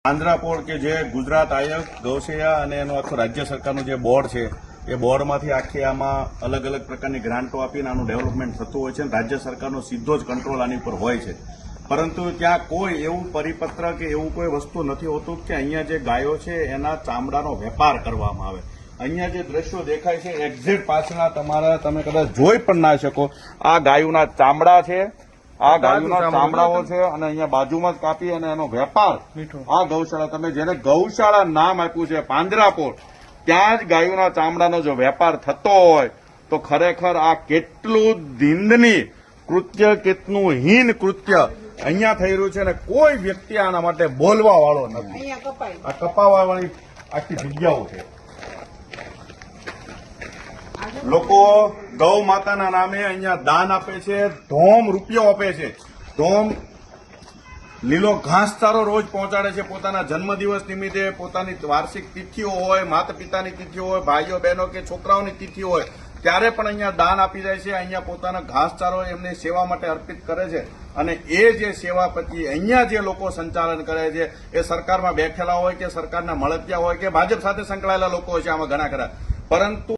આંધ્રાપોળ કે જે ગુજરાત આયોગ ગૌસેયા અને એનો આખો રાજ્ય સરકારનું જે બોર્ડ છે એ બોર્ડમાંથી આખી આમાં અલગ અલગ પ્રકારની ગ્રાન્ટો આપીને આનું ડેવલપમેન્ટ થતું હોય છે અને રાજ્ય સરકારનો સીધો જ કંટ્રોલ આની ઉપર હોય છે. પરંતુ ત્યાં કોઈ એવું પરિપત્ર કે એવું કોઈ વસ્તુ નથી હોતું કે અહીંયા જે ગાયો છે એના ચામડાનો વેપાર કરવામાં આવે. અહીંયા જે દ્રશ્યો દેખાય છે એક્ઝેક્ટ પાછળના તમારા તમે કદાચ જોઈ પણ ના શકો. આ ગાયોના ચામડા છે, આ ગાયોના ચામડાઓ છે અને અહીંયા બાજુમાં જ કાપી અને એનો વેપાર આ ગૌશાળા, તમે જેને ગૌશાળા નામ આપ્યું છે પાંજરાપોળ, ત્યાં જ ગાયોના ચામડાનો જો વેપાર થતો હોય તો ખરેખર આ કેટલું નિંદનીય કૃત્ય, કેટલું હીન કૃત્ય અહીંયા થઈ રહ્યું છે અને કોઈ વ્યક્તિ આના માટે બોલવા વાળો નથી. આ કપાવા વાળી આખી જગ્યાઓ છે. લોકો ગૌ માતાના નામે અહીંયા દાન આપે છે, ધોમ રૂપિયો આપે છે, ધોમ લીલો ઘાસચારો રોજ પહોંચાડે છે. પોતાના જન્મદિવસ નિમિત્તે, પોતાની વાર્ષિક તિથિઓ હોય, માતા પિતાની તિથિઓ હોય, ભાઈઓ બહેનો કે છોકરાઓની તિથિ હોય, ત્યારે પણ અહીંયા દાન આપી જાય છે. અહીંયા પોતાના ઘાસચારો એમની સેવા માટે અર્પિત કરે છે અને એ જે સેવા પછી અહીંયા જે લોકો સંચાલન કરે છે એ સરકારમાં બેઠેલા હોય કે સરકારના મળતિયા હોય કે ભાજપ સાથે સંકળાયેલા લોકો હોય છે આમાં ઘણા ખરા. પરંતુ